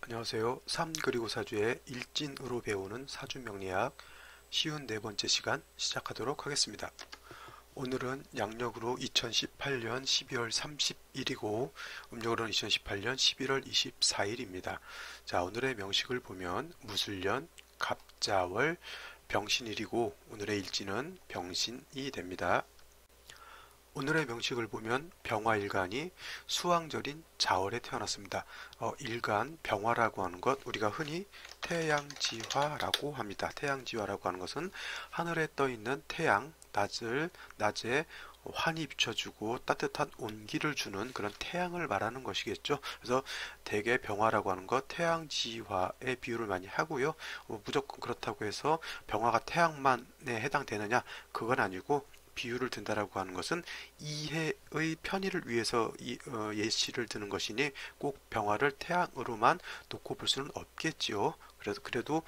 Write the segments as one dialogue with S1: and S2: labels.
S1: 안녕하세요. 3 그리고 4주의 일진으로 배우는 사주 명리학 쉬운 네 번째 시간 시작하도록 하겠습니다. 오늘은 양력으로 2018년 12월 30일이고 음력으로는 2018년 11월 24일입니다. 자, 오늘의 명식을 보면 무술년, 갑자월, 병신일이고 오늘의 일진은 병신이 됩니다. 오늘의 명식을 보면 병화일간이 수왕절인 자월에 태어났습니다. 일간, 병화라고 하는 것 우리가 흔히 태양지화라고 합니다. 태양지화라고 하는 것은 하늘에 떠 있는 태양, 낮에 환히 비춰주고 따뜻한 온기를 주는 그런 태양을 말하는 것이겠죠. 그래서 대개 병화라고 하는 것 태양지화의 비유를 많이 하고요. 무조건 그렇다고 해서 병화가 태양만에 해당되느냐? 그건 아니고 비유를 든다라고 하는 것은 이해의 편의를 위해서 예시를 드는 것이니 꼭 병화를 태양으로만 놓고 볼 수는 없겠지요. 그래도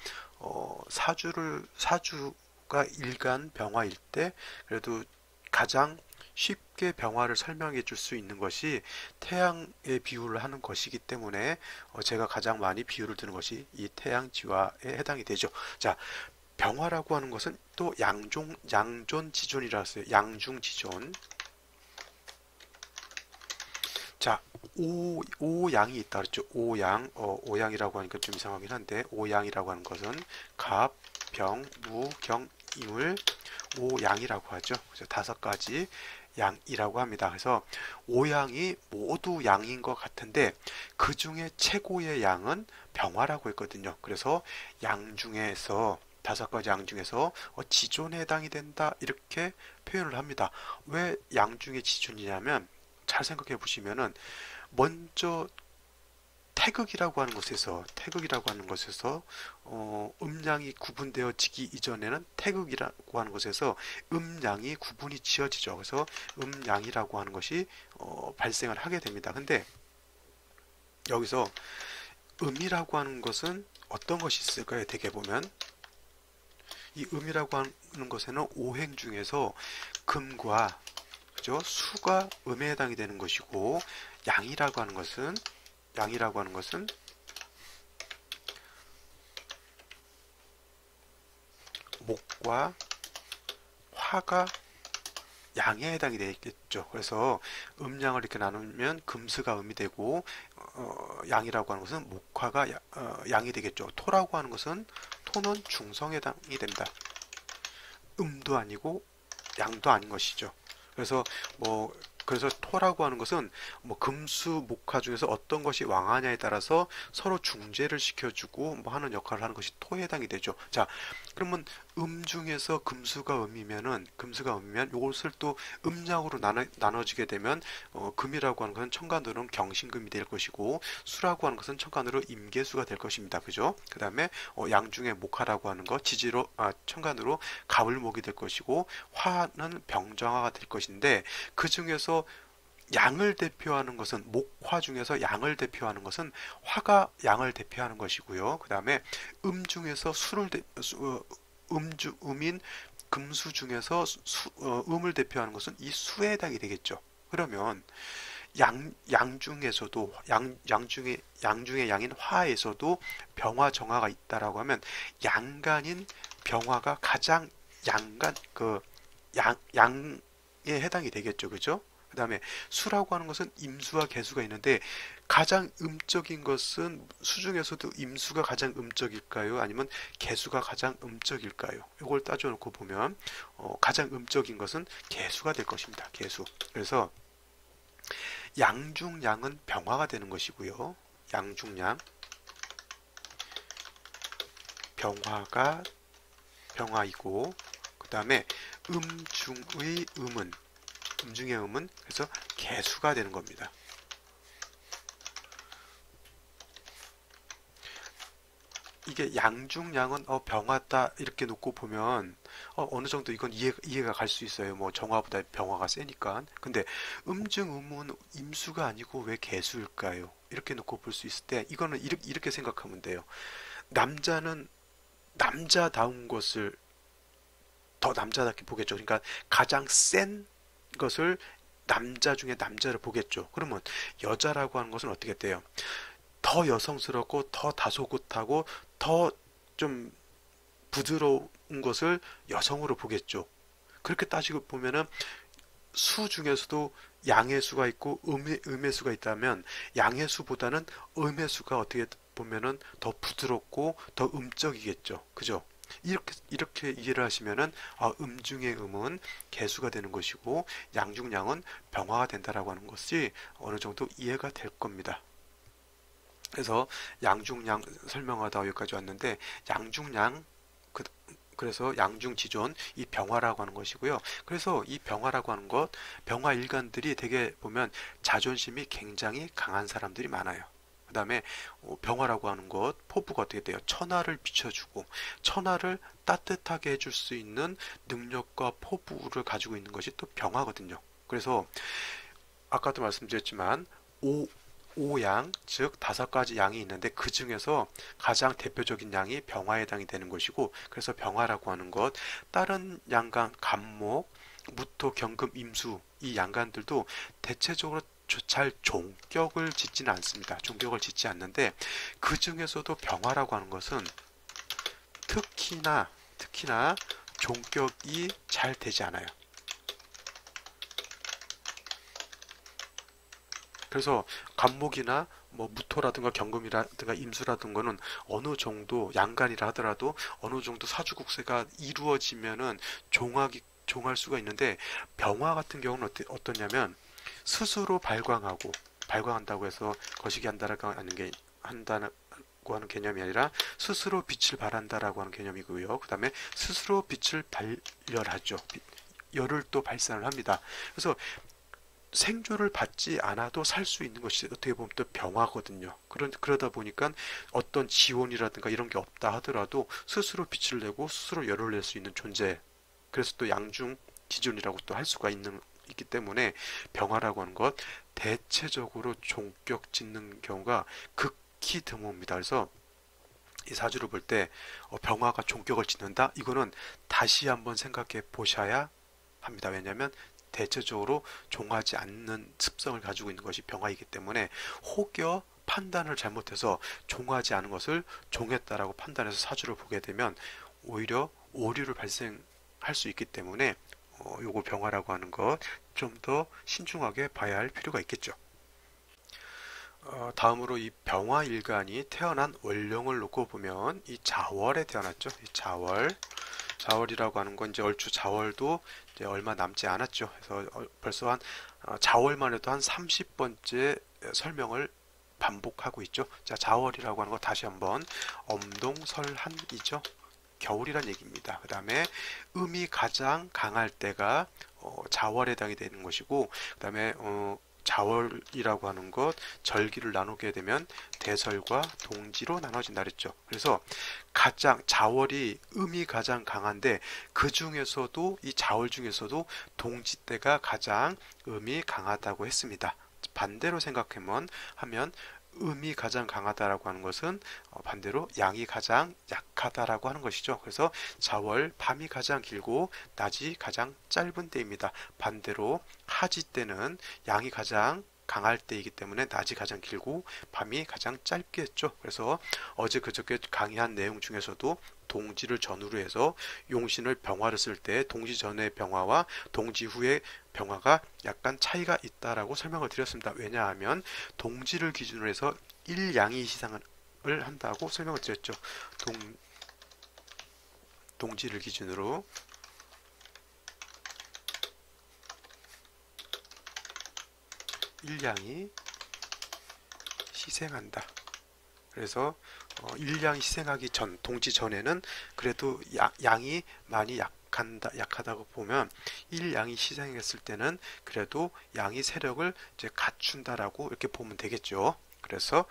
S1: 사주가 일간 병화일 때 그래도 가장 쉽게 병화를 설명해 줄 수 있는 것이 태양의 비유를 하는 것이기 때문에 제가 가장 많이 비유를 드는 것이 이 태양지화에 해당이 되죠. 자, 병화라고 하는 것은 또 양존지존이라고 했어요. 양중지존. 자, 오양이 있다 그랬죠. 오양. 오양이라고 하니까 좀 이상하긴 한데, 오양이라고 하는 것은 갑, 병, 무, 경, 임을 오양이라고 하죠. 그래서 5가지 양이라고 합니다. 그래서 오양이 모두 양인 것 같은데 그 중에 최고의 양은 병화라고 했거든요. 그래서 양 중에서 5가지 양 중에서 지존에 해당이 된다 이렇게 표현을 합니다. 왜 양 중에 지존이냐면 잘 생각해 보시면은 먼저 태극이라고 하는 것에서 음양이 구분되어지기 이전에는 태극이라고 하는 것에서 음양이 구분이 지어지죠. 그래서 음양이라고 하는 것이 발생을 하게 됩니다. 근데 여기서 음이라고 하는 것은 어떤 것이 있을까요? 대개 보면 이 음이라고 하는 것에는 오행 중에서 금과 그죠? 수가 음에 해당이 되는 것이고 양이라고 하는 것은 목과 화가 양에 해당이 되겠죠. 그래서 음양을 이렇게 나누면 금수가 음이 되고 양이라고 하는 것은 목화가 양이 되겠죠. 토라고 하는 것은 토는 중성에 해당이 됩니다. 음도 아니고 양도 아닌 것이죠. 그래서 토라고 하는 것은 금수 목화 중에서 어떤 것이 왕하냐에 따라서 서로 중재를 시켜주고 하는 역할을 하는 것이 토에 해당이 되죠. 자, 그러면 중에서 금수가 음이면 이것을 또 음양으로 나눠지게 되면 금이라고 하는 것은 천간으로는 경신금이 될 것이고 수라고 하는 것은 천간으로 임계수가 될 것입니다. 그죠? 그 다음에 양 중에 목화라고 하는 것 천간으로 가을목이 될 것이고 화는 병정화가 될 것인데 그 중에서 양을 대표하는 것은 목화 중에서 양을 대표하는 것은 화가 양을 대표하는 것이고요. 그 다음에 중에서 음인 금수 중에서 음을 대표하는 것은 이 수에 해당이 되겠죠. 그러면 양 중에서도 양 중에 양인 화에서도 병화 정화가 있다라고 하면 양간인 병화가 가장 양에 해당이 되겠죠. 그죠? 그 다음에 수라고 하는 것은 임수와 개수가 있는데 가장 음적인 것은 수 중에서도 임수가 가장 음적일까요? 아니면 개수가 가장 음적일까요? 이걸 따져놓고 보면 가장 음적인 것은 개수가 될 것입니다. 개수. 그래서 양중양은 병화가 되는 것이고요. 양중양 병화가 병화이고 그 다음에 음중의 음은 그래서 개수가 되는 겁니다. 이게 양중양은 병화다 이렇게 놓고 보면 어느 정도 이건 이해가 갈 수 있어요. 정화보다 병화가 세니까. 근데 음은 임수가 아니고 왜 개수일까요? 이렇게 놓고 볼 수 있을 때 이거는 이렇게 생각하면 돼요. 남자는 남자다운 것을 더 남자답게 보겠죠. 그러니까 가장 센 것을 남자 중에 남자를 보겠죠. 그러면 여자라고 하는 것은 어떻게 돼요? 더 여성스럽고 더 다소곳하고 더 좀 부드러운 것을 여성으로 보겠죠. 그렇게 따지고 보면은 수 중에서도 양의 수가 있고 음의 수가 있다면 양의 수보다는 음의 수가 어떻게 보면은 더 부드럽고 더 음적이겠죠. 그죠? 이렇게 이해를 하시면은 중의 음은 개수가 되는 것이고 양 중 양은 병화가 된다라고 하는 것이 어느 정도 이해가 될 겁니다. 그래서 양중양 설명하다 여기까지 왔는데 양중양 그래서 양중지존 이 병화라고 하는 것이고요. 그래서 이 병화라고 하는 것 병화 일간들이 되게 보면 자존심이 굉장히 강한 사람들이 많아요. 그 다음에 병화라고 하는 것 포부가 어떻게 돼요? 천하를 비춰주고 천하를 따뜻하게 해줄 수 있는 능력과 포부를 가지고 있는 것이 또 병화거든요. 그래서 아까도 말씀드렸지만 오양, 즉 5가지 양이 있는데 그 중에서 가장 대표적인 양이 병화에 해당이 되는 것이고 그래서 병화라고 하는 것 다른 양간 간목, 무토, 경금, 임수 이 양간들도 대체적으로 잘 종격을 짓지는 않습니다. 종격을 짓지 않는데 그 중에서도 병화라고 하는 것은 특히나 종격이 잘 되지 않아요. 그래서 간목이나 뭐 무토라든가 경금이라든가 임수라든가는 어느 정도 양간이라 하더라도 어느 정도 사주국세가 이루어지면은 종할 수가 있는데 병화 같은 경우는 어떠냐면 스스로 발광한다고 해서 거시기 한다라고 하는 게 한다고 하는 개념이 아니라 스스로 빛을 발한다라고 하는 개념이고요. 그 다음에 스스로 빛을 발열하죠. 열을 또 발산을 합니다. 그래서 생존을 받지 않아도 살 수 있는 것이 어떻게 보면 또 병화거든요. 그러다 보니까 어떤 지원이라든가 이런 게 없다 하더라도 스스로 빛을 내고 스스로 열을 낼 수 있는 존재. 그래서 또 양중 지존이라고 또 할 수가 있기 때문에 병화라고 하는 것 대체적으로 종격 짓는 경우가 극히 드뭅니다. 그래서 이 사주를 볼 때 병화가 종격을 짓는다? 이거는 다시 한번 생각해 보셔야 합니다. 왜냐하면 대체적으로 종하지 않는 습성을 가지고 있는 것이 병화이기 때문에 혹여 판단을 잘못해서 종하지 않은 것을 종했다라고 판단해서 사주를 보게 되면 오히려 오류를 발생할 수 있기 때문에 요거 병화라고 하는 것 좀 더 신중하게 봐야 할 필요가 있겠죠. 다음으로 이 병화 일간이 태어난 원령을 놓고 보면 이 자월에 태어났죠. 이 자월이라고 하는 건 이제 얼추 자월도 이제 얼마 남지 않았죠. 그래서 벌써 한 자월만 해도 한 30번째 설명을 반복하고 있죠. 자, 자월이라고 하는 거 다시 한번 엄동설한이죠. 겨울이란 얘기입니다. 그 다음에 음이 가장 강할 때가 자월에 해당이 되는 것이고 그 다음에 자월이라고 하는 것 절기를 나누게 되면 대설과 동지로 나눠진다 그랬죠. 그래서 가장 자월이 음이 가장 강한데 그 중에서도 이 자월 중에서도 동지 때가 가장 음이 강하다고 했습니다. 반대로 생각하면 음이 가장 강하다라고 하는 것은 반대로 양이 가장 약하다라고 하는 것이죠. 그래서 자월 밤이 가장 길고 낮이 가장 짧은 때입니다. 반대로 하지 때는 양이 가장 강할 때이기 때문에 낮이 가장 길고 밤이 가장 짧겠죠. 그래서 어제 그저께 강의한 내용 중에서도 동지를 전후로 해서 용신을 병화를 쓸 때 동지 전의 병화와 동지 후의 병화가 약간 차이가 있다라고 설명을 드렸습니다. 왜냐하면 동지를 기준으로 해서 일양이 시상을 한다고 설명을 드렸죠. 동지를 기준으로 일양이 희생한다. 그래서 일양이 희생하기 전, 동지 전에는 그래도 양이 많이 약하다고 보면 일양이 희생했을 때는 그래도 양이 세력을 이제 갖춘다라고 이렇게 보면 되겠죠. 그래서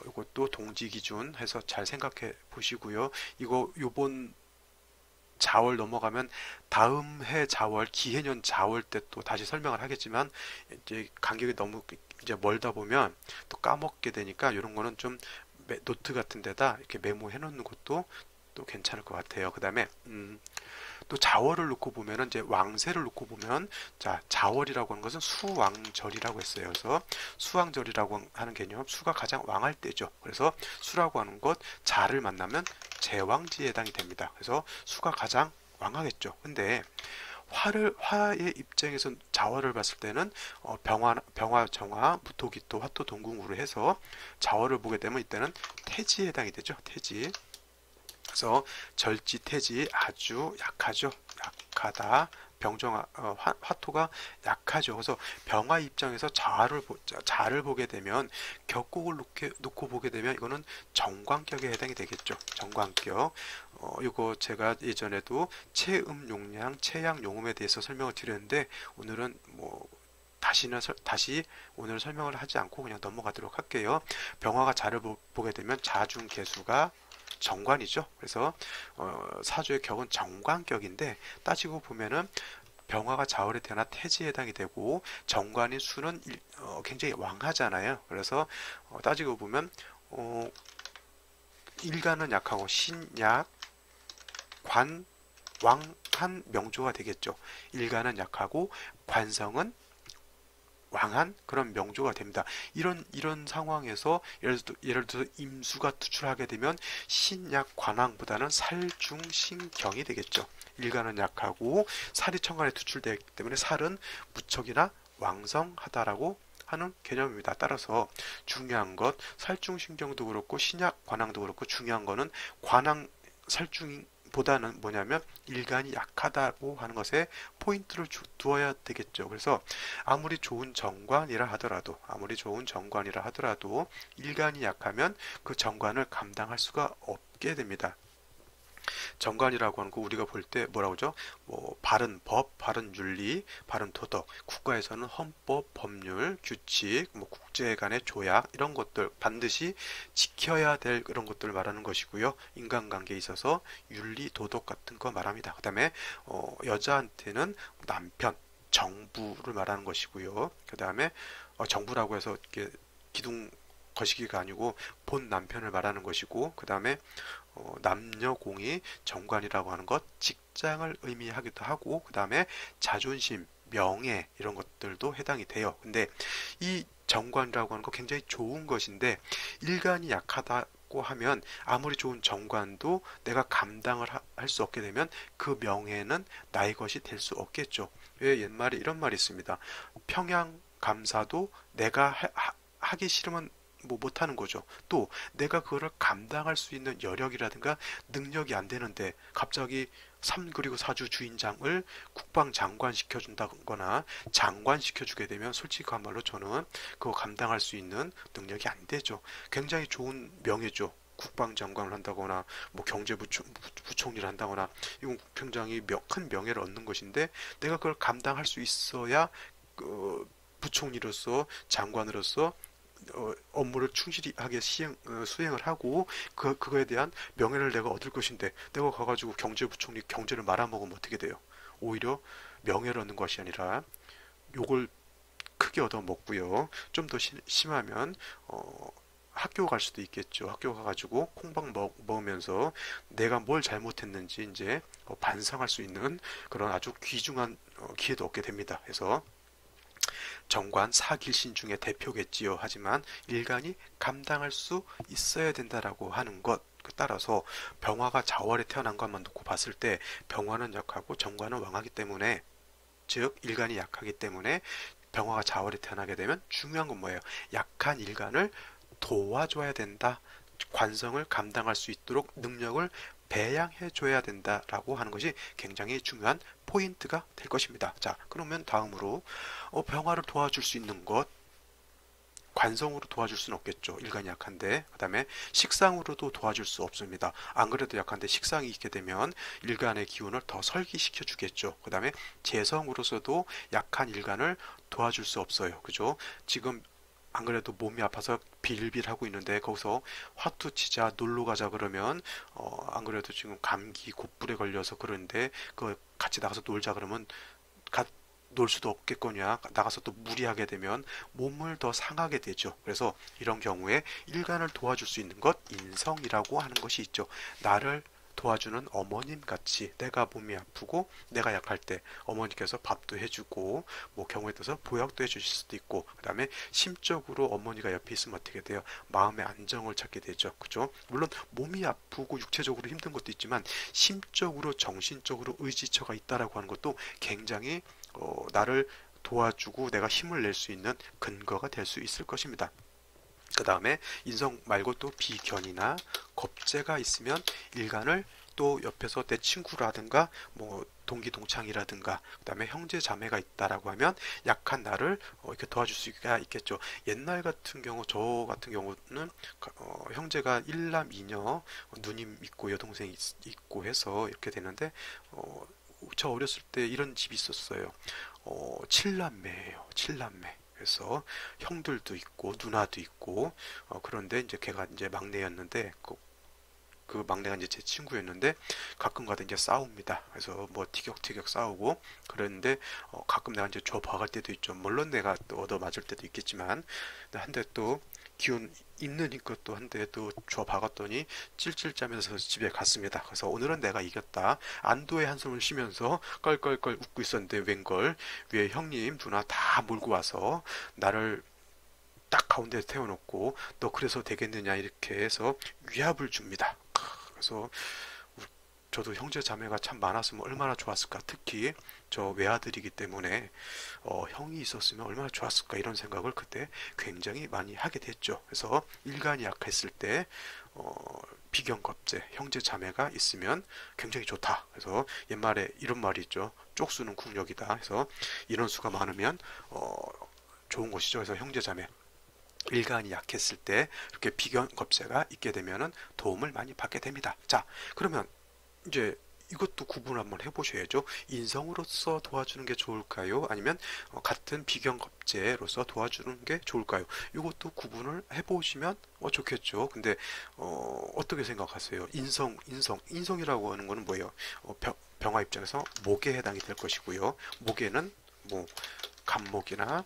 S1: 이것도 동지 기준 해서 잘 생각해 보시고요. 요번 자월 넘어가면 다음 해 자월, 기해년 자월 때 또 다시 설명을 하겠지만 이제 간격이 너무 이제 멀다 보면 또 까먹게 되니까 이런 거는 좀 노트 같은 데다 이렇게 메모해 놓는 것도 또 괜찮을 것 같아요. 그 다음에 또 자월을 놓고 보면은 이제 왕세를 놓고 보면 자 자월이라고 하는 것은 수왕절이라고 했어요. 그래서 수왕절이라고 하는 개념 수가 가장 왕할 때죠. 그래서 수라고 하는 것 자를 만나면 제왕지에 해당이 됩니다. 그래서 수가 가장 왕하겠죠. 근데 화의 입장에서 자월을 봤을 때는 병화, 정화, 무토기토, 화토, 동궁으로 해서 자월을 보게 되면 이때는 태지에 해당이 되죠. 태지. 그래서 절지, 태지 아주 약하죠. 약하다. 병정화, 화토가 약하죠. 그래서 병화 입장에서 자를 보게 되면 격곡을 놓고 보게 되면 이거는 정관격에 해당이 되겠죠. 정관격. 이거 제가 예전에도 체음 용량, 체양 용음에 대해서 설명을 드렸는데 오늘은 다시 오늘 설명을 하지 않고 그냥 넘어가도록 할게요. 병화가 자를 보게 되면 자중개수가 정관이죠. 그래서 사주의 격은 정관격인데 따지고 보면은 병화가 자월에 태어나 태지에 해당이 되고 정관인 수는 굉장히 왕하잖아요. 그래서 따지고 보면 일간은 약하고 신약, 관, 왕한 명조가 되겠죠. 일간은 약하고 관성은 왕한 그런 명조가 됩니다. 이런 상황에서 예를 들어서 임수가 투출하게 되면 신약 관왕보다는 살중신경이 되겠죠. 일간은 약하고 살이 천간에 투출되기 때문에 살은 무척이나 왕성하다라고 하는 개념입니다. 따라서 중요한 것 살중신경도 그렇고 신약 관왕도 그렇고 중요한 거는 관왕 살중 보다는 뭐냐면 일간이 약하다고 하는 것에 포인트를 두어야 되겠죠. 그래서 아무리 좋은 정관이라 하더라도 일간이 약하면 그 정관을 감당할 수가 없게 됩니다. 정관이라고 하는 거 우리가 볼 때 뭐라고 하죠? 바른 법, 바른 윤리, 바른 도덕. 국가에서는 헌법, 법률, 규칙, 국제 간의 조약 이런 것들 반드시 지켜야 될 그런 것들을 말하는 것이고요. 인간관계에 있어서 윤리, 도덕 같은 거 말합니다. 그다음에 여자한테는 남편, 정부를 말하는 것이고요. 그다음에 정부라고 해서 이렇게 기둥 거시기가 아니고 본 남편을 말하는 것이고 그 다음에 남녀공이 정관이라고 하는 것 직장을 의미하기도 하고 그 다음에 자존심, 명예 이런 것들도 해당이 돼요. 근데 이 정관이라고 하는 거 굉장히 좋은 것인데 일간이 약하다고 하면 아무리 좋은 정관도 내가 감당을 할 수 없게 되면 그 명예는 나의 것이 될 수 없겠죠. 왜 옛말에 이런 말이 있습니다. 평양 감사도 내가 하기 싫으면 못하는 거죠. 또 내가 그거를 감당할 수 있는 여력이라든가 능력이 안 되는데 갑자기 3 그리고 4주 주인장을 국방장관 시켜준다거나 장관 시켜주게 되면 솔직히 그 말로 저는 그거 감당할 수 있는 능력이 안 되죠. 굉장히 좋은 명예죠. 국방장관을 한다거나 경제부총리를 한다거나 이건 굉장히 큰 명예를 얻는 것인데 내가 그걸 감당할 수 있어야 부총리로서 장관으로서 업무를 충실하게 수행을 하고 그거에 대한 명예를 내가 얻을 것인데 내가 가가지고 경제부총리 경제를 말아먹으면 어떻게 돼요? 오히려 명예를 얻는 것이 아니라 욕을 크게 얻어먹고요. 좀 더 심하면 학교 갈 수도 있겠죠. 학교 가가지고 콩밥 먹으면서 내가 뭘 잘못했는지 이제 반성할 수 있는 그런 아주 귀중한 기회도 얻게 됩니다. 그래서 정관 사길신 중에 대표겠지요. 하지만 일간이 감당할 수 있어야 된다라고 하는 것. 따라서 병화가 자월에 태어난 것만 놓고 봤을 때 병화는 약하고 정관은 왕하기 때문에 즉 일간이 약하기 때문에 병화가 자월에 태어나게 되면 중요한 건 뭐예요? 약한 일간을 도와줘야 된다. 관성을 감당할 수 있도록 능력을 배양해 줘야 된다라고 하는 것이 굉장히 중요한 포인트가 될 것입니다. 자, 그러면 다음으로 병화를 도와줄 수 있는 것 관성으로 도와줄 수는 없겠죠. 일간이 약한데 그 다음에 식상으로도 도와줄 수 없습니다. 안 그래도 약한데 식상이 있게 되면 일간의 기운을 더 설기시켜 주겠죠. 그 다음에 재성으로서도 약한 일간을 도와줄 수 없어요. 그죠? 지금 안 그래도 몸이 아파서 빌빌하고 있는데 거기서 화투 치자 놀러 가자 그러면 안 그래도 지금 감기 곧불에 걸려서 그러는데 그 같이 나가서 놀자 그러면 놀 수도 없겠거냐 나가서 또 무리하게 되면 몸을 더 상하게 되죠. 그래서 이런 경우에 일간을 도와줄 수 있는 것 인성이라고 하는 것이 있죠. 나를 도와주는 어머님 같이 내가 몸이 아프고 내가 약할 때 어머니께서 밥도 해주고 뭐 경우에 따라서 보약도 해주실 수도 있고 그 다음에 심적으로 어머니가 옆에 있으면 어떻게 돼요? 마음의 안정을 찾게 되죠. 그죠? 물론 몸이 아프고 육체적으로 힘든 것도 있지만 심적으로 정신적으로 의지처가 있다라고 하는 것도 굉장히 나를 도와주고 내가 힘을 낼 수 있는 근거가 될 수 있을 것입니다. 그 다음에 인성 말고 또 비견이나 겁재가 있으면 일간을 또 옆에서 내 친구라든가 뭐 동기 동창이라든가 그 다음에 형제 자매가 있다라고 하면 약한 나를 이렇게 도와줄 수가 있겠죠. 옛날 같은 경우 저 같은 경우는 형제가 일남 이녀 누님 있고 여동생 있고 해서 이렇게 되는데 저 어렸을 때 이런 집이 있었어요. 칠남매예요. 칠남매. 그래서 형들도 있고 누나도 있고 그런데 이제 걔가 이제 막내였는데 그 막내가 이제 제 친구였는데 가끔가다 이제 싸웁니다. 그래서 뭐 티격태격 싸우고 그랬는데 가끔 내가 이제 줘 박을 때도 있죠. 물론 내가 또 얻어 맞을 때도 있겠지만 한 대 또 기운 있는 힘껏 또 한 대 또 줘 박았더니 찔찔 짜면서 집에 갔습니다. 그래서 오늘은 내가 이겼다. 안도의 한숨을 쉬면서 껄껄껄 웃고 있었는데 웬걸 위에 형님 누나 다 몰고 와서 나를 딱 가운데 태워놓고 너 그래서 되겠느냐 이렇게 해서 위압을 줍니다. 그래서 저도 형제 자매가 참 많았으면 얼마나 좋았을까. 특히 저 외아들이기 때문에 형이 있었으면 얼마나 좋았을까 이런 생각을 그때 굉장히 많이 하게 됐죠. 그래서 일간이 약했을 때 비견겁제 형제 자매가 있으면 굉장히 좋다. 그래서 옛말에 이런 말이 있죠. 쪽수는 국력이다. 그래서 인원수가 많으면 좋은 것이죠. 그래서 형제 자매 일간이 약했을 때 이렇게 비견겁제가 있게 되면은 도움을 많이 받게 됩니다. 자, 그러면 이제 이것도 구분 한번 해보셔야죠. 인성으로서 도와주는 게 좋을까요? 아니면 같은 비견겁제로서 도와주는 게 좋을까요? 이것도 구분을 해보시면 좋겠죠. 근데 어떻게 생각하세요? 인성이라고 하는 거는 뭐예요? 병화 입장에서 목에 해당이 될 것이고요. 목에는 뭐 간목이나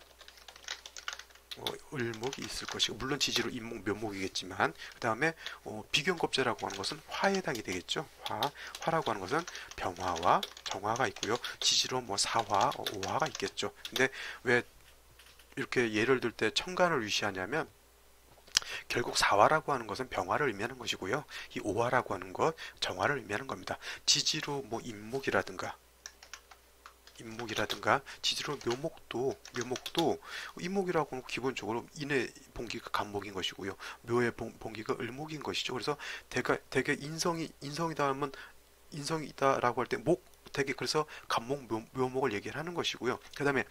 S1: 을목이 있을 것이고 물론 지지로 인목 묘목이겠지만 그 다음에 비견겁제라고 하는 것은 화에 해당이 되겠죠. 화라고 하는 것은 병화와 정화가 있고요. 지지로 뭐 사화, 오화가 있겠죠. 근데 왜 이렇게 예를 들 때 천간을 위시하냐면 결국 사화라고 하는 것은 병화를 의미하는 것이고요. 이 오화라고 하는 것 정화를 의미하는 겁니다. 지지로 뭐 인목이라든가 지지로 묘목도 인목이라고 하는 기본적으로 인의 본기가 간목인 것이고요. 묘의 본기가 을목인 것이죠. 그래서 대개 인성이다 하면 인성이다라고 할 때 대개 그래서 간목 묘목을 얘기를 하는 것이고요. 그 다음에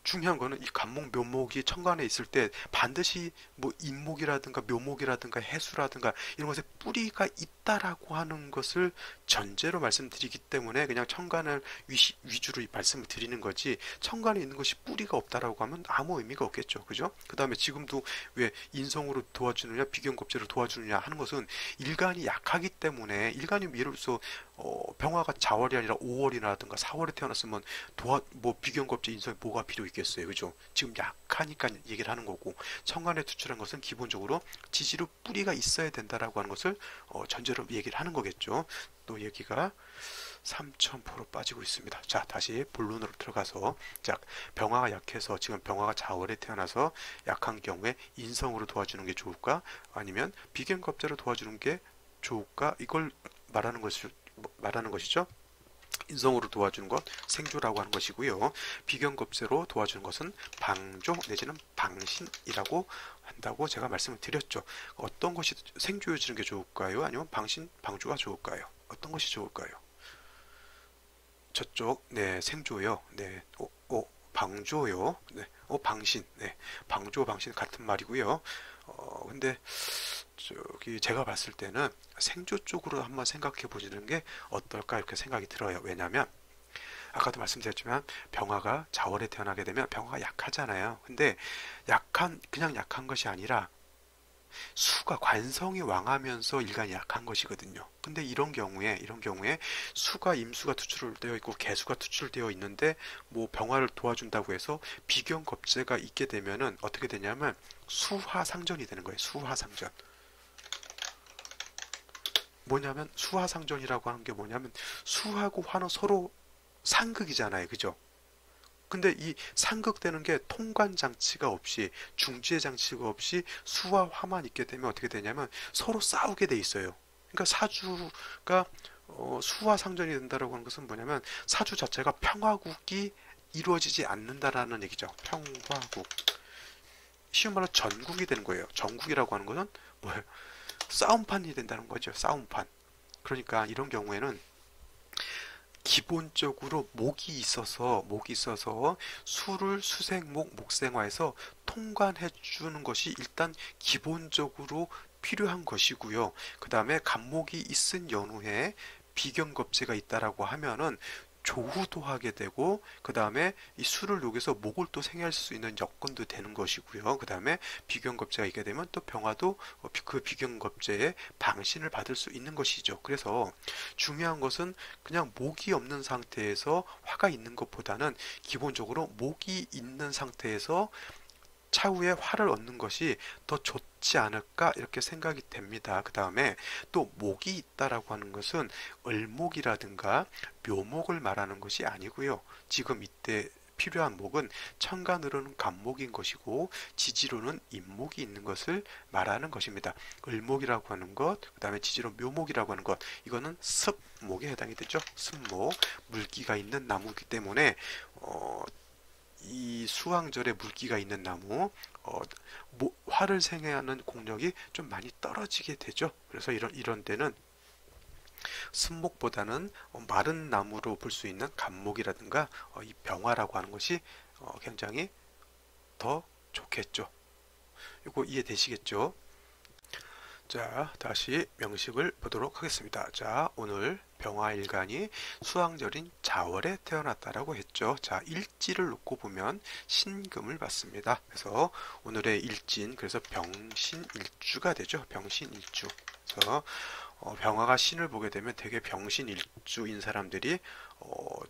S1: 중요한 거는 이 간목 묘목이 천간에 있을 때 반드시 뭐 인목이라든가 묘목이라든가 해수라든가 이런 것에 뿌리가 있다라고 하는 것을 전제로 말씀드리기 때문에 그냥 천간을 위주로 말씀을 드리는 거지 천간에 있는 것이 뿌리가 없다라고 하면 아무 의미가 없겠죠. 그죠? 그 다음에 지금도 왜 인성으로 도와주느냐 비견겁제로 도와주느냐 하는 것은 일간이 약하기 때문에 일간이 예를 들어서 병화가 자월이 아니라 5월이라든가 4월에 태어났으면 뭐 비견겁제 인성에 뭐가 필요 있겠어요. 그죠? 지금 약하니까 얘기를 하는 거고 천간에 투출한 것은 기본적으로 지지로 뿌리가 있어야 된다라고 하는 것을 전제로 얘기를 하는 거겠죠. 또 얘기가 3000% 빠지고 있습니다. 자, 다시 본론으로 들어가서 자, 병화가 약해서 지금 병화가 자월에 태어나서 약한 경우에 인성으로 도와주는 게 좋을까? 아니면 비견겁제로 도와주는 게 좋을까? 이걸 말하는 것이죠. 인성으로 도와주는 것 생조라고 하는 것이고요. 비견겁제로 도와주는 것은 방조 내지는 방신이라고 한다고 제가 말씀을 드렸죠. 어떤 것이 생조해 주는 게 좋을까요? 아니면 방조가 좋을까요? 어떤 것이 좋을까요? 저쪽 생조요. 방조요. 방신. 방조 방신 같은 말이고요. 근데 저기 제가 봤을 때는 생조 쪽으로 한번 생각해 보시는 게 어떨까 이렇게 생각이 들어요. 왜냐하면 아까도 말씀드렸지만 병화가 자월에 태어나게 되면 병화가 약하잖아요. 근데 그냥 약한 것이 아니라 수가 관성이 왕하면서 일간이 약한 것이거든요. 근데 이런 경우에 수가 임수가 투출되어 있고 개수가 투출되어 있는데 뭐 병화를 도와준다고 해서 비견겁제가 있게 되면은 어떻게 되냐면 수화상전이 되는 거예요. 수화상전. 뭐냐면 수화상전이라고 하는 게 뭐냐면 수하고 화는 서로 상극이잖아요. 그죠? 근데 이 상극되는 게 통관 장치가 없이 중지의 장치가 없이 수와 화만 있게 되면 어떻게 되냐면 서로 싸우게 돼 있어요. 그러니까 사주가 수와 상전이 된다라고 하는 것은 뭐냐면 사주 자체가 평화국이 이루어지지 않는다라는 얘기죠. 평화국. 쉬운 말로 전국이 되는 거예요. 전국이라고 하는 것은 뭐예요? 싸움판이 된다는 거죠. 싸움판. 그러니까 이런 경우에는 기본적으로 목이 있어서 수를 수생목 목생화해서 통관해 주는 것이 일단 기본적으로 필요한 것이고요. 그 다음에 간목이 있은 연후에 비견겁제가 있다라고 하면은 조후도 하게 되고 그 다음에 이 수를 녹여서 목을 또 생할 수 있는 여건도 되는 것이고요. 그 다음에 비견겁제가 있게 되면 또 병화도 그 비견겁제의 방신을 받을 수 있는 것이죠. 그래서 중요한 것은 그냥 목이 없는 상태에서 화가 있는 것보다는 기본적으로 목이 있는 상태에서 차후에 화를 얻는 것이 더 좋지 않을까 이렇게 생각이 됩니다. 그 다음에 또 목이 있다라고 하는 것은 을목이라든가 묘목을 말하는 것이 아니고요. 지금 이때 필요한 목은 천간으로는 간목인 것이고 지지로는 임목이 있는 것을 말하는 것입니다. 을목이라고 하는 것, 그 다음에 지지로 묘목이라고 하는 것, 이거는 습목에 해당이 되죠. 습목, 물기가 있는 나무이기 때문에 이 수왕절에 물기가 있는 나무, 화를 생해하는 공력이 좀 많이 떨어지게 되죠. 그래서 이런 데는 습목보다는 마른 나무로 볼 수 있는 간목이라든가 이 병화라고 하는 것이 굉장히 더 좋겠죠. 이거 이해되시겠죠? 자, 다시 명식을 보도록 하겠습니다. 자, 오늘 병화일간이 수왕절인 자월에 태어났다라고 했죠. 자, 일지를 놓고 보면 신금을 받습니다. 그래서 오늘의 일진, 그래서 병신일주가 되죠. 병신일주. 그래서 병화가 신을 보게 되면 되게 병신일주인 사람들이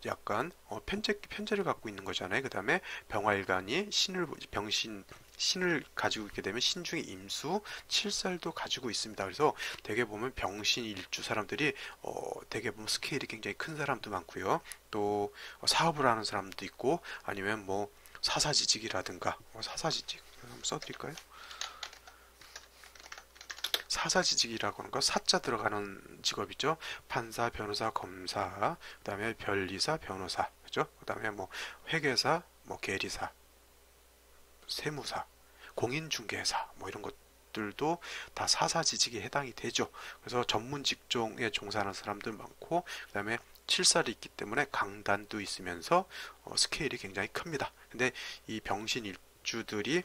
S1: 약간 편제를 갖고 있는 거잖아요. 그 다음에 병화일간이 신을 가지고 있게 되면 신중에 임수, 칠살도 가지고 있습니다. 그래서 되게 보면 병신일주 사람들이 되게 보면 스케일이 굉장히 큰 사람도 많고요. 또 사업을 하는 사람도 있고 아니면 뭐 사사지직이라든가 사사지직 한번 써드릴까요? 사사지직이라고 하는 거 사자 들어가는 직업이죠. 판사, 변호사, 검사, 그 다음에 변리사, 변호사, 그죠? 그 다음에 뭐 회계사, 뭐 계리사, 세무사, 공인중개사, 뭐 이런 것들도 다 사사지직에 해당이 되죠. 그래서 전문 직종에 종사하는 사람들 많고, 그 다음에 칠살이 있기 때문에 강단도 있으면서 스케일이 굉장히 큽니다. 근데 이 병신일주들이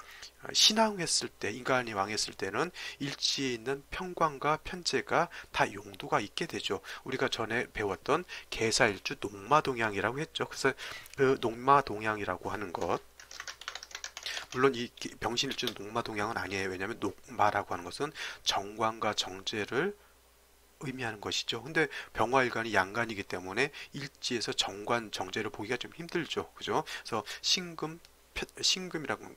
S1: 신왕했을 때, 인간이 왕했을 때는 일지에 있는 평관과 편제가 다 용도가 있게 되죠. 우리가 전에 배웠던 계사일주 농마동양이라고 했죠. 그래서 그 농마동양이라고 하는 것, 물론 이 병신일주는 농마동양은 아니에요. 왜냐하면 농마라고 하는 것은 정관과 정제를 의미하는 것이죠. 근데 병화일간이 양간이기 때문에 일지에서 정관, 정제를 보기가 좀 힘들죠. 그죠? 그래서 신금이라고 하는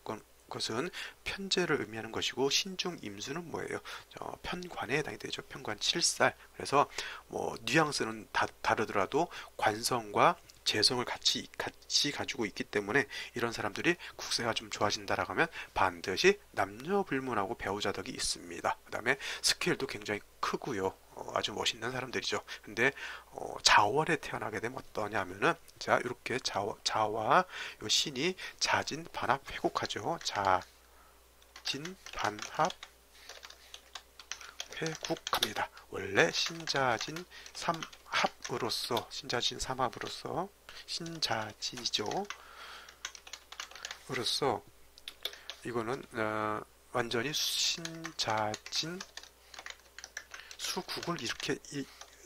S1: 것은 편제를 의미하는 것이고 신중 임수는 뭐예요? 편관에 해당이 되죠. 편관 7살. 그래서 뭐 뉘앙스는 다르더라도 관성과 재성을 같이 가지고 있기 때문에 이런 사람들이 국세가 좀 좋아진다라고 하면 반드시 남녀 불문하고 배우자덕이 있습니다. 그 다음에 스케일도 굉장히 크고요. 아주 멋있는 사람들이죠. 근데 자월에 태어나게 되면 어떠냐면은 자 이렇게 자와 요 신이 자진 반합 회국하죠. 자진 반합 회국합니다. 원래 신자진 삼합으로서 신자진이죠. 으로서 이거는 완전히 신자진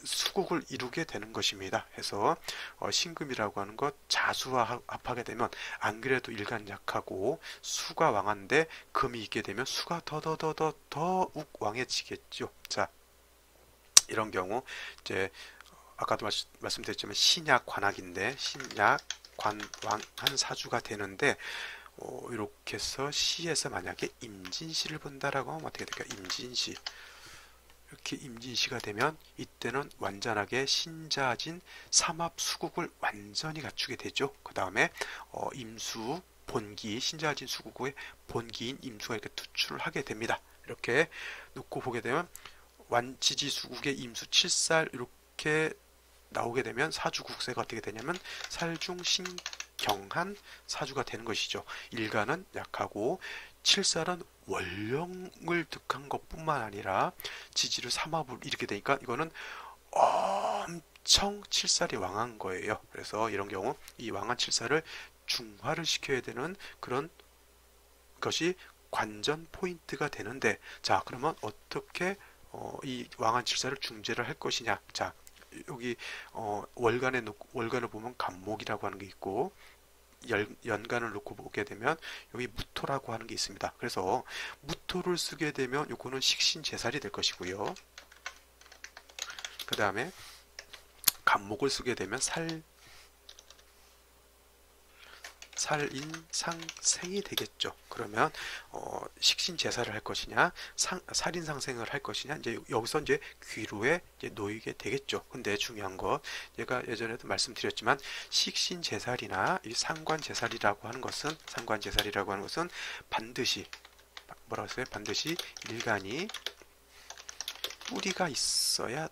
S1: 수국을 이루게 되는 것입니다. 해서 신금이라고 하는 것 자수와 합하게 되면 안 그래도 일간 약하고 수가 왕한데 금이 있게 되면 수가 더욱 왕해지겠죠. 자, 이런 경우 이제 아까도 말씀드렸지만 신약 관악인데 신약 관왕한 사주가 되는데 이렇게 해서 시에서 만약에 임진시를 본다라고 하면 어떻게 될까요? 임진시 이렇게 임진시가 되면 이때는 완전하게 신자진 삼합수국을 완전히 갖추게 되죠. 그 다음에 임수 본기, 신자진 수국의 본기인 임수가 이렇게 투출을 하게 됩니다. 이렇게 놓고 보게 되면 완지지수국의 임수 7살 이렇게 나오게 되면 사주국세가 어떻게 되냐면 살중신경한 사주가 되는 것이죠. 일간은 약하고 7살은 원령을 득한 것뿐만 아니라 지지를 삼합을 이렇게 되니까 이거는 엄청 7살이 왕한 거예요. 그래서 이런 경우 이 왕한 7살을 중화를 시켜야 되는 그런 것이 관전 포인트가 되는데, 자 그러면 어떻게 이 왕한 7살을 중재를 할 것이냐. 자 여기 월간을 보면 간목이라고 하는 게 있고 연간을 놓고 보게 되면 여기 무토라고 하는 게 있습니다. 그래서 무토를 쓰게 되면 요거는 식신제살이 될 것이고요. 그 다음에 간목을 쓰게 되면 살인상생이 되겠죠. 그러면 식신제사를 할 것이냐, 살인상생을 할 것이냐, 이제 여기서 이제 귀로에 이제 놓이게 되겠죠. 근데 중요한 거, 제가 예전에도 말씀드렸지만 식신제살이나 이 상관제살이라고 하는 것은 반드시 뭐라고 했어요? 반드시 일간이 뿌리가 있어야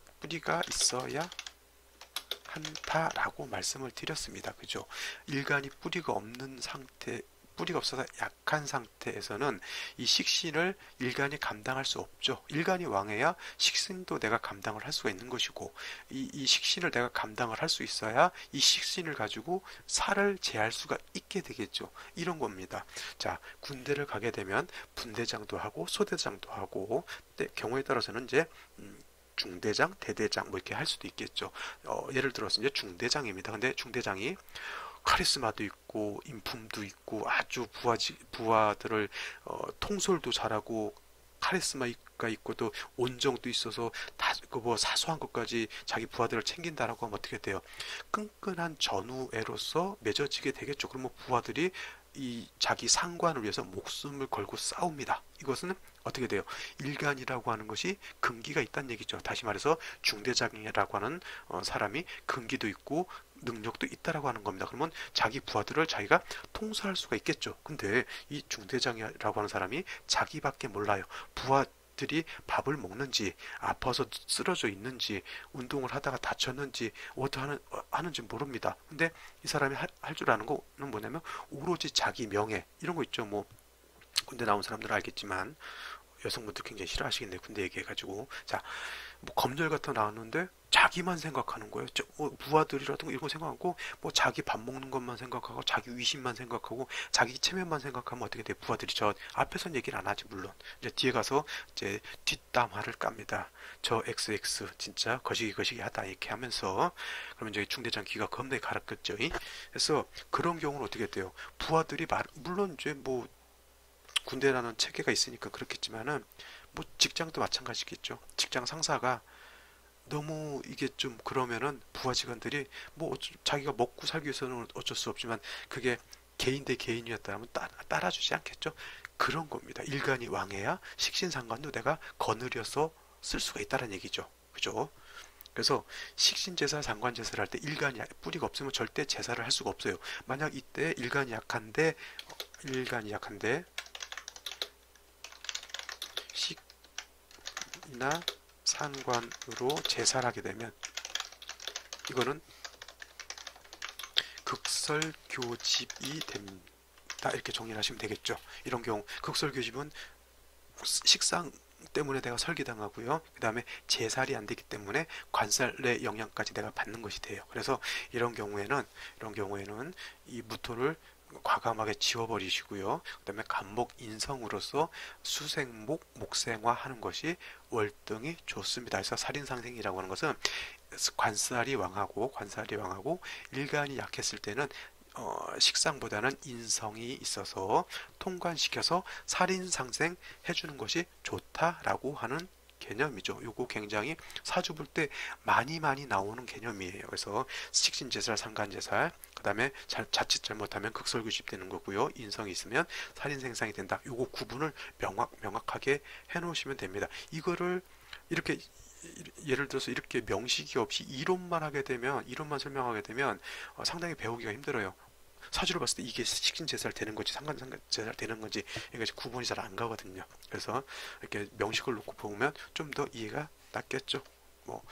S1: 한다라고 말씀을 드렸습니다. 그죠? 일간이 뿌리가 없어서 약한 상태에서는 이 식신을 일간이 감당할 수 없죠. 일간이 왕해야 식신도 내가 감당을 할 수가 있는 것이고, 이 식신을 내가 감당을 할 수 있어야 이 식신을 가지고 살을 제할 수가 있게 되겠죠. 이런 겁니다. 자, 군대를 가게 되면 분대장도 하고 소대장도 하고, 경우에 따라서는 이제 중대장, 대대장 뭐 이렇게 할 수도 있겠죠. 예를 들어서 이제 중대장입니다. 근데 중대장이 카리스마도 있고 인품도 있고 아주 부하들을 통솔도 잘하고 카리스마가 있고 또 온정도 있어서 뭐 사소한 것까지 자기 부하들을 챙긴다라고 하면 어떻게 돼요? 끈끈한 전우애로서 맺어지게 되겠죠. 그러면 부하들이 이 자기 상관을 위해서 목숨을 걸고 싸웁니다. 이것은 어떻게 돼요? 일간이라고 하는 것이 근기가 있다는 얘기죠. 다시 말해서 중대장이라고 하는 사람이 근기도 있고 능력도 있다라고 하는 겁니다. 그러면 자기 부하들을 자기가 통솔할 수가 있겠죠. 근데 이 중대장이라고 하는 사람이 자기밖에 몰라요. 부하들이 밥을 먹는지, 아파서 쓰러져 있는지, 운동을 하다가 다쳤는지, 어떻게 하는지 모릅니다. 근데 이 사람이 할 줄 아는 거는 뭐냐면 오로지 자기 명예 이런 거 있죠. 뭐 군대 나온 사람들은 알겠지만 여성분들 굉장히 싫어하시겠네요. 군대 얘기해가지고. 자, 뭐 검열 같은 거 나왔는데 자기만 생각하는 거예요. 부하들이라든가 이런 거 생각하고 뭐 자기 밥 먹는 것만 생각하고 자기 위신만 생각하고 자기 체면만 생각하면 어떻게 돼? 부하들이 저 앞에선 얘기를 안 하지 물론. 이제 뒤에 가서 이제 뒷담화를 깝니다. 저 XX 진짜 거시기 하다 이렇게 하면서 그러면 저기 중대장 귀가 겁나게 갈았겠죠. 그래서 그런 경우는 어떻게 돼요? 부하들이 물론 이제 뭐 군대라는 체계가 있으니까 그렇겠지만은 뭐 직장도 마찬가지겠죠. 직장 상사가 너무 이게 좀 그러면은 부하 직원들이 뭐 자기가 먹고 살기 위해서는 어쩔 수 없지만 그게 개인 대 개인이었다면 따라주지 않겠죠. 그런 겁니다. 일간이 왕해야 식신상관도 내가 거느려서 쓸 수가 있다는 얘기죠. 그죠? 그래서 식신제사, 상관제사를 할 때 일간이 뿌리가 없으면 절대 제사를 할 수가 없어요. 만약 이때 일간이 약한데 식이나 상관으로 제사를 하게 되면 이거는 극설교집이 된다 이렇게 정리를 하시면 되겠죠. 이런 경우 극설교집은 식상 때문에 내가 설기당하고요. 그 다음에 제살이 안 되기 때문에 관살의 영향까지 내가 받는 것이 돼요. 그래서 이런 경우에는 이 무토를 과감하게 지워버리시고요. 그 다음에 간목 인성으로서 수생목 목생화하는 것이 월등히 좋습니다. 그래서 살인상생이라고 하는 것은 관살이 왕하고 일간이 약했을 때는 식상보다는 인성이 있어서 통관시켜서 살인상생 해주는 것이 좋다라고 하는 개념이죠. 요거 굉장히 사주 볼 때 많이 나오는 개념이에요. 그래서 식신제살, 상간제살, 그 다음에 자칫 잘못하면 극설규집 되는 거고요. 인성이 있으면 살인생상이 된다. 요거 구분을 명확하게 해놓으시면 됩니다. 이거를 이렇게 예를 들어서 이렇게 명식이 없이 이론만 설명하게 되면 상당히 배우기가 힘들어요. 사주를 봤을 때 이게 식신제살 되는 건지 상간제살 되는 건지 이게 구분이 잘 안 가거든요. 그래서 이렇게 명식을 놓고 보면 좀 더 이해가 낫겠죠. 뭐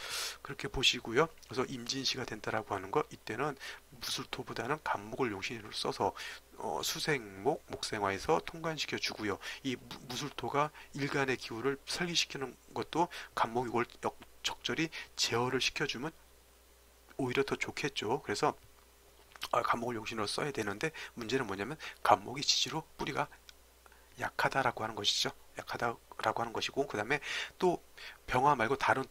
S1: 그렇게 보시고요. 그래서 임진시가 된다라고 하는 거, 이때는 무술토보다는 간목을 용신으로 써서 수생목, 목생화에서 통관시켜 주고요. 이 무술토가 일간의 기후를 설기시키는 것도 간목이 적절히 제어를 시켜주면 오히려 더 좋겠죠. 그래서 간목을 용신으로 써야 되는데, 문제는 뭐냐면 간목이 지지로 뿌리가 약하다라고 하는 것이죠. 약하다라고 하는 것이고, 그 다음에 또 병화 말고 다른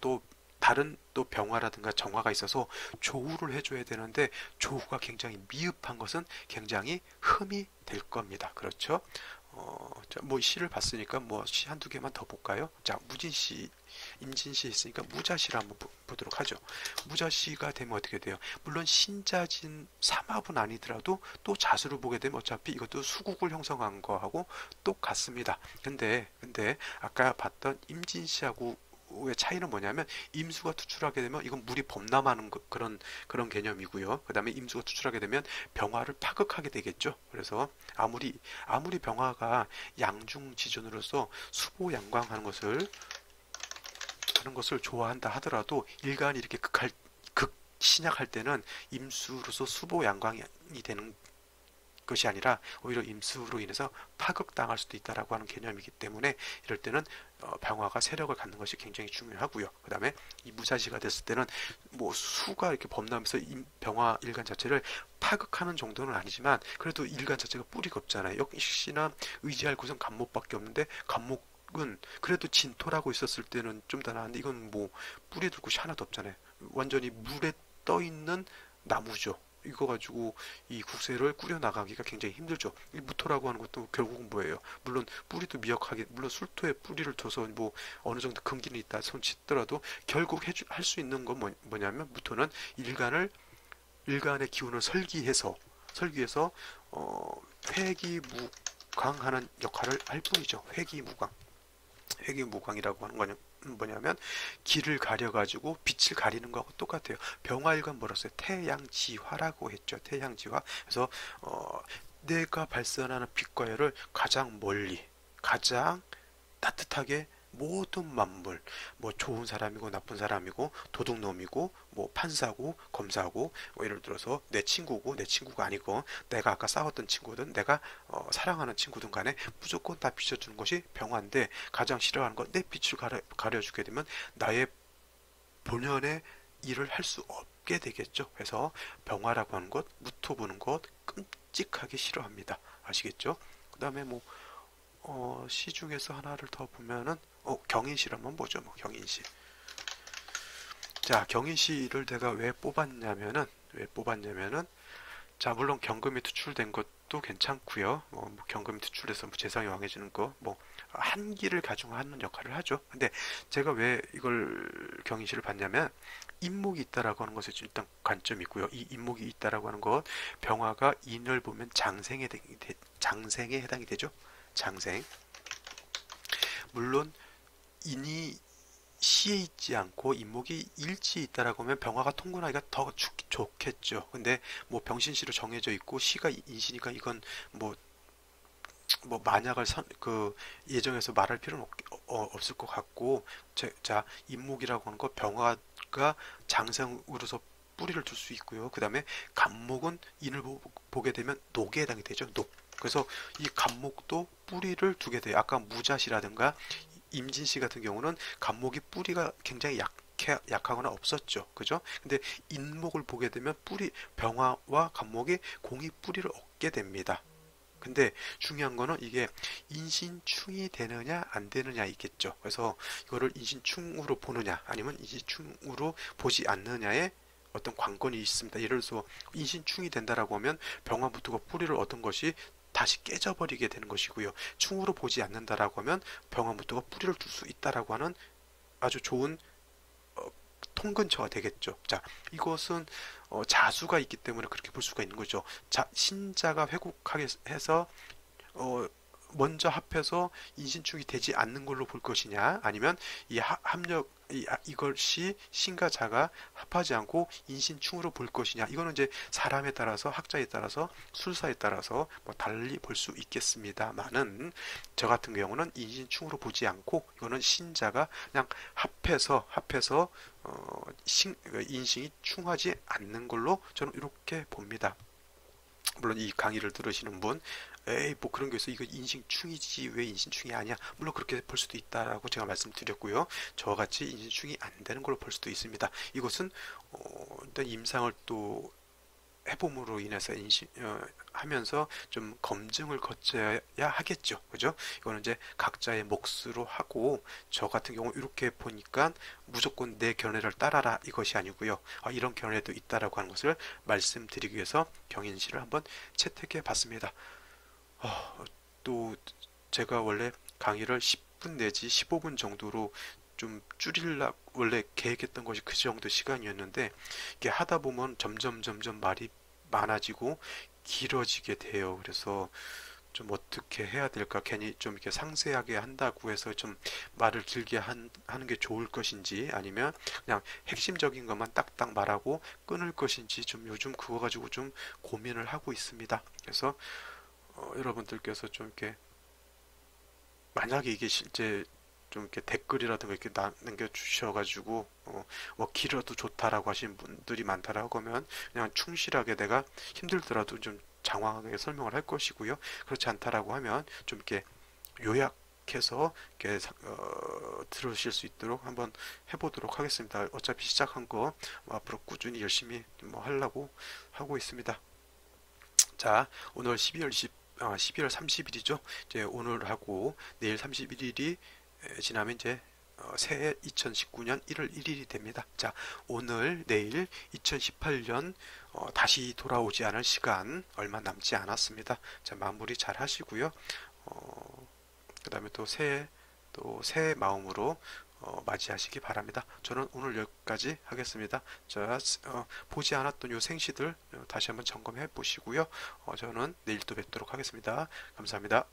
S1: 또 병화라든가 정화가 있어서 조우를 해줘야 되는데, 조우가 굉장히 미흡한 것은 굉장히 흠이 될 겁니다. 그렇죠? 뭐 시를 봤으니까 뭐 시 한두 개만 더 볼까요? 자, 무진시, 임진시 했으니까 무자시를 한번 보도록 하죠. 무자시가 되면 어떻게 돼요? 물론 신자진 삼합은 아니더라도 또 자수를 보게 되면 어차피 이것도 수국을 형성한 거하고 똑같습니다. 근데 아까 봤던 임진시하고 의 차이는 뭐냐면, 임수가 투출하게 되면 이건 물이 범람하는 그런 개념이고요. 그 다음에 임수가 투출하게 되면 병화를 파극하게 되겠죠. 그래서 아무리 병화가 양중지존으로서 수보양광하는 것을 좋아한다 하더라도, 일간이 이렇게 극신약할 때는 임수로서 수보양광이 되는 것이 아니라 오히려 임수로 인해서 파극당할 수도 있다라고 하는 개념이기 때문에, 이럴 때는 병화가 세력을 갖는 것이 굉장히 중요하고요. 그 다음에 이 무자시가 됐을 때는 뭐 수가 이렇게 범람해서 병화 일간 자체를 파극하는 정도는 아니지만, 그래도 일간 자체가 뿌리가 없잖아요. 역시나 의지할 곳은 간목밖에 없는데, 간목은 그래도 진토라고 있었을 때는 좀 더 나은데, 이건 뭐 뿌리 들 곳이 하나도 없잖아요. 완전히 물에 떠 있는 나무죠. 이거 가지고 이 국세를 꾸려나가기가 굉장히 힘들죠. 이 무토라고 하는 것도 결국은 뭐예요? 물론 뿌리도 미역하게, 물론 술토에 뿌리를 둬서 뭐 어느 정도 근기는 있다 손치더라도, 결국 할 수 있는 건 뭐냐면, 무토는 일간의 기운을 설기해서 회기무광하는 역할을 할 뿐이죠. 회기무광이라고 하는 거는 뭐냐면, 길을 가려가지고 빛을 가리는 거하고 똑같아요. 병화일관 뭐라 했어요? 태양지화라고 했죠. 태양지화. 그래서 내가 발산하는 빛과 열을 가장 멀리, 가장 따뜻하게 모든 만물, 뭐 좋은 사람이고 나쁜 사람이고 도둑놈이고 뭐 판사고 검사고, 뭐 예를 들어서 내 친구고 내 친구가 아니고, 내가 아까 싸웠던 친구든 내가 사랑하는 친구든 간에 무조건 다 비춰주는 것이 병화인데, 가장 싫어하는 건 내 빛을 가려주게 되면 나의 본연의 일을 할 수 없게 되겠죠. 그래서 병화라고 하는 것, 무토 보는 것 끔찍하게 싫어합니다. 아시겠죠? 그 다음에 뭐 시 중에서 하나를 더 보면은 경인시를 한번 보죠. 뭐 경인시. 자, 경인시를 내가 왜 뽑았냐면은, 자, 물론 경금이 투출된 것도 괜찮고요. 뭐 경금이 투출해서 뭐 재상이 왕해지는 거, 뭐 한기를 가중하는 역할을 하죠. 근데 제가 왜 이걸 경인시를 봤냐면, 인목이 있다라고 하는 것에 일단 관점이 있고요. 이 인목이 있다라고 하는 것, 병화가 인을 보면 장생에 해당이 되죠. 장생. 물론 인이 시에 있지 않고 인목이 일지에 있다라고 하면 병화가 통근하기가 더 좋겠죠. 근데 뭐 병신시로 정해져 있고 시가 인시니까, 이건 뭐 만약을 예정해서 말할 필요는 없을 것 같고, 자, 인목이라고 하는 거, 병화가 장생으로서 뿌리를 둘 수 있고요. 그 다음에 간목은 인을 보게 되면 녹에 해당이 되죠. 녹. 그래서 이 간목도 뿌리를 두게 돼요. 아까 무자시라든가 임진시 같은 경우는 간목이 뿌리가 굉장히 약하거나 없었죠. 그죠? 근데 인목을 보게 되면 병화와 간목이 공이 뿌리를 얻게 됩니다. 근데 중요한 거는 이게 인신충이 되느냐 안 되느냐 있겠죠. 그래서 이거를 인신충으로 보느냐 아니면 인신충으로 보지 않느냐에 어떤 관건이 있습니다. 예를 들어서 인신충이 된다라고 하면 병화무토가 뿌리를 얻은 것이 다시 깨져버리게 되는 것이고요. 충으로 보지 않는다라고 하면 병화무토가 뿌리를 둘 수 있다라고 하는 아주 좋은 통근처가 되겠죠. 자, 이것은 자수가 있기 때문에 그렇게 볼 수가 있는 거죠. 자, 신자가 회국하게 해서 먼저 합해서 인신충이 되지 않는 걸로 볼 것이냐, 아니면 이 이것이 신과 자가 합하지 않고 인신충으로 볼 것이냐, 이거는 이제 사람에 따라서, 학자에 따라서, 술사에 따라서 뭐 달리 볼 수 있겠습니다만은, 저 같은 경우는 인신충으로 보지 않고 이거는 신자가 그냥 합해서 인신이 충하지 않는 걸로 저는 이렇게 봅니다. 물론 이 강의를 들으시는 분, 에이 뭐 그런 게 있어, 이거 인신충이지 왜 인신충이 아니야, 물론 그렇게 볼 수도 있다라고 제가 말씀드렸고요. 저같이 인신충이 안 되는 걸로 볼 수도 있습니다. 이것은 일단 임상을 또 해봄으로 인해서 하면서 좀 검증을 거쳐야 하겠죠. 그죠? 이거는 이제 각자의 몫으로 하고, 저 같은 경우 이렇게 보니까 무조건 내 견해를 따라라 이것이 아니고요. 이런 견해도 있다라고 하는 것을 말씀드리기 위해서 경인시를 한번 채택해 봤습니다. 또 제가 원래 강의를 10분 내지 15분 정도로 좀 줄이려고 원래 계획했던 것이 그 정도 시간이었는데, 이게 하다 보면 점점 말이 많아지고 길어지게 돼요. 그래서 좀 어떻게 해야 될까, 괜히 좀 이렇게 상세하게 한다고 해서 좀 말을 길게 하는 게 좋을 것인지, 아니면 그냥 핵심적인 것만 딱딱 말하고 끊을 것인지, 좀 요즘 그거 가지고 좀 고민을 하고 있습니다. 그래서 여러분들께서 좀 이렇게, 만약에 이게 실제 좀 이렇게 댓글이라든가 이렇게 남겨주셔가지고 뭐 길어도 좋다라고 하시는 분들이 많다라고 하면, 그냥 충실하게 내가 힘들더라도 좀 장황하게 설명을 할 것이고요. 그렇지 않다라고 하면 좀 이렇게 요약해서 이렇게 들으실 수 있도록 한번 해보도록 하겠습니다. 어차피 시작한 거 앞으로 꾸준히 열심히 뭐 하려고 하고 있습니다. 자, 오늘 12월 30일이죠. 이제 오늘하고 내일 31일이 지나면 이제 새해 2019년 1월 1일이 됩니다. 자, 오늘 내일 2018년 다시 돌아오지 않을 시간 얼마 남지 않았습니다. 자, 마무리 잘 하시고요. 그 다음에 또 새 마음으로 맞이하시기 바랍니다. 저는 오늘 여기까지 하겠습니다. 자, 보지 않았던 요 생시들 다시 한번 점검해 보시고요. 저는 내일 또 뵙도록 하겠습니다. 감사합니다.